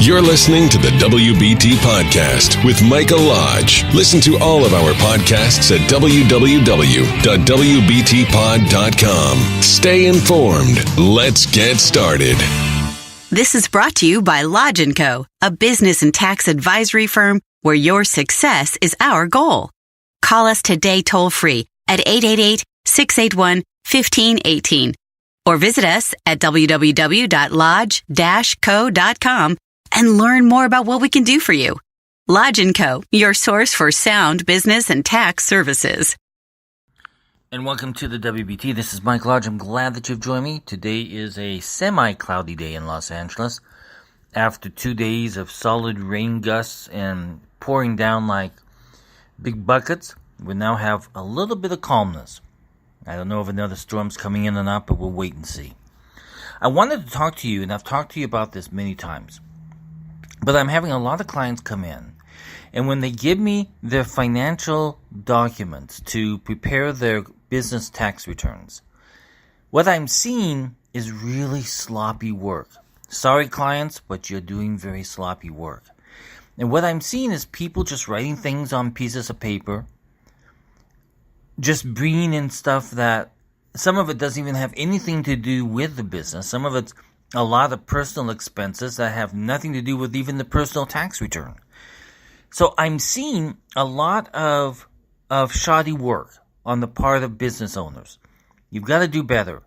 You're listening to the WBT Podcast with Michael Lodge. Listen to all of our podcasts at www.wbtpod.com. Stay informed. Let's get started. This is brought to you by Lodge & Co., a business and tax advisory firm where your success is our goal. Call us today toll-free at 888-681-1518 or visit us at www.lodge-co.com and learn more about what we can do for you. Lodge & Co., your source for sound business and tax services. And welcome to the WBT. This is Mike Lodge. I'm glad that you've joined me. Today is a semi-cloudy day in Los Angeles. After 2 days of solid rain gusts and pouring down like big buckets, we now have a little bit of calmness. I don't know if another storm's coming in or not, but we'll wait and see. I wanted to talk to you, and I've talked to you about this many times, but I'm having a lot of clients come in, and when they give me their financial documents to prepare their business tax returns, what I'm seeing is really sloppy work. Sorry, clients, but you're doing very sloppy work. And what I'm seeing is people just writing things on pieces of paper, just bringing in stuff that some of it doesn't even have anything to do with the business. Some of it's a lot of personal expenses that have nothing to do with even the personal tax return. So I'm seeing a lot of shoddy work on the part of business owners. You've got to do better.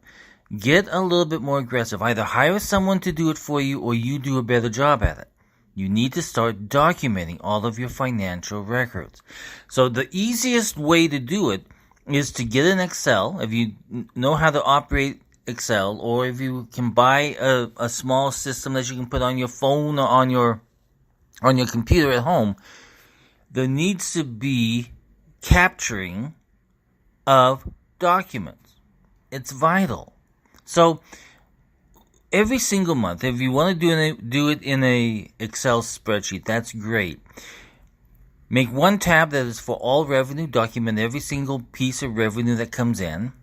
Get a little bit more aggressive. Either hire someone to do it for you or you do a better job at it. You need to start documenting all of your financial records. So the easiest way to do it is to get an Excel, if you know how to operate Excel, or if you can buy a small system that you can put on your phone or on your computer at home. There needs to be capturing of documents. It's vital. So every single month, if you want to do it in a Excel spreadsheet, that's great. Make one tab that is for all revenue, document every single piece of revenue that comes in,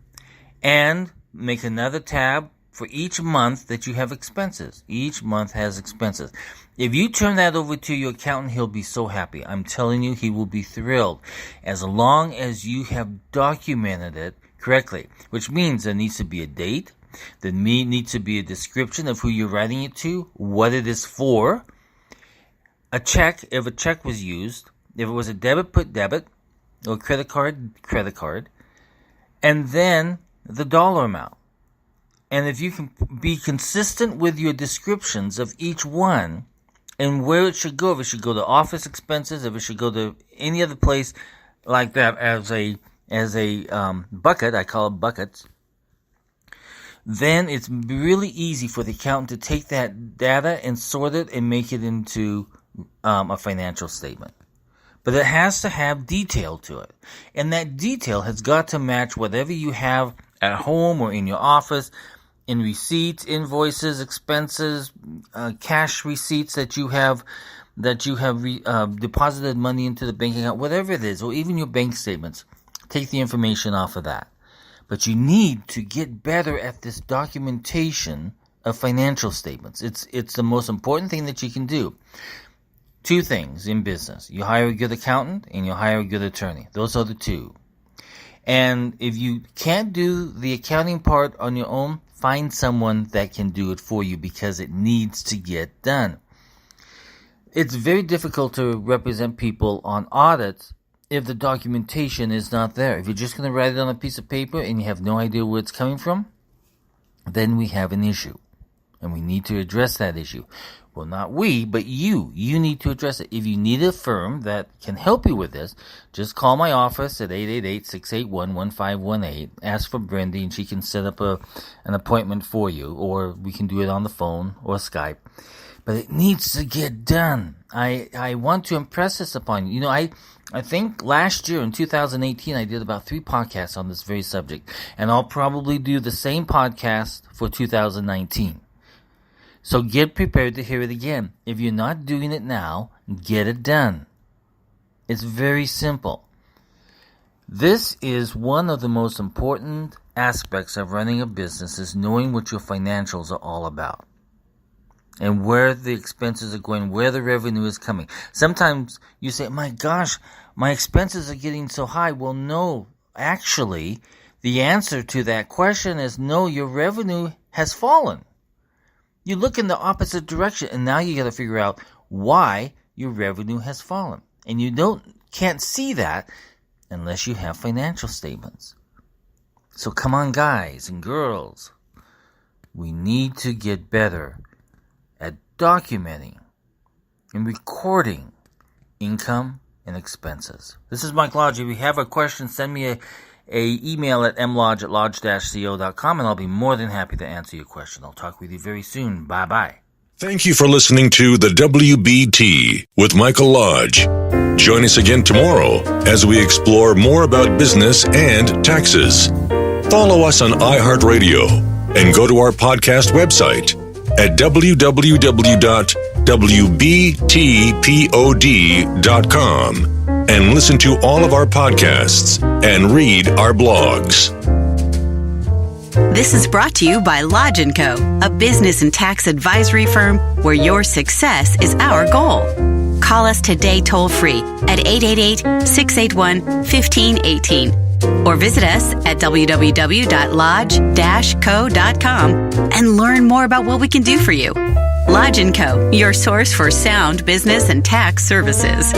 and make another tab for each month that you have expenses. Each month has expenses. If you turn that over to your accountant, he'll be so happy. I'm telling you, he will be thrilled. As long as you have documented it correctly, which means there needs to be a date, there needs to be a description of who you're writing it to, what it is for, a check, if a check was used, if it was a debit, put debit, or credit card, and then the dollar amount. And if you can be consistent with your descriptions of each one and where it should go, if it should go to office expenses, if it should go to any other place like that as a bucket, I call it buckets, then it's really easy for the accountant to take that data and sort it and make it into a financial statement. But it has to have detail to it. And that detail has got to match whatever you have at home or in your office, in receipts, invoices, expenses, cash receipts that you have deposited money into the bank account, whatever it is, or even your bank statements. Take the information off of that. But you need to get better at this documentation of financial statements. It's the most important thing that you can do. Two things in business. You hire a good accountant and you hire a good attorney. Those are the two. And if you can't do the accounting part on your own, find someone that can do it for you because it needs to get done. It's very difficult to represent people on audits if the documentation is not there. If you're just going to write it on a piece of paper and you have no idea where it's coming from, then we have an issue. And we need to address that issue. Well, not we, but you. You need to address it. If you need a firm that can help you with this, just call my office at 888-681-1518. Ask for Brendy, and she can set up an appointment for you, or we can do it on the phone or Skype. But it needs to get done. I want to impress this upon you. You know, I think last year in 2018, I did about 3 podcasts on this very subject, and I'll probably do the same podcast for 2019. So get prepared to hear it again. If you're not doing it now, get it done. It's very simple. This is one of the most important aspects of running a business, is knowing what your financials are all about. and where the expenses are going, where the revenue is coming. Sometimes you say, my gosh, my expenses are getting so high. Well, no, actually, the answer to that question is no, your revenue has fallen. You look in the opposite direction, and now you got to figure out why your revenue has fallen. And you can't see that unless you have financial statements. So come on, guys and girls. We need to get better at documenting and recording income and expenses. This is Mike Lodge. If you have a question, send me a email at mlodge@lodge-co.com, and I'll be more than happy to answer your question. I'll talk with you very soon. Bye-bye. Thank you for listening to the WBT with Michael Lodge. Join us again tomorrow as we explore more about business and taxes. Follow us on iHeartRadio and go to our podcast website at www.wbtpod.com and listen to all of our podcasts and read our blogs. This is brought to you by Lodge & Co., a business and tax advisory firm where your success is our goal. Call us today toll-free at 888-681-1518 or visit us at www.lodge-co.com and learn more about what we can do for you. Lodge & Co., your source for sound business and tax services.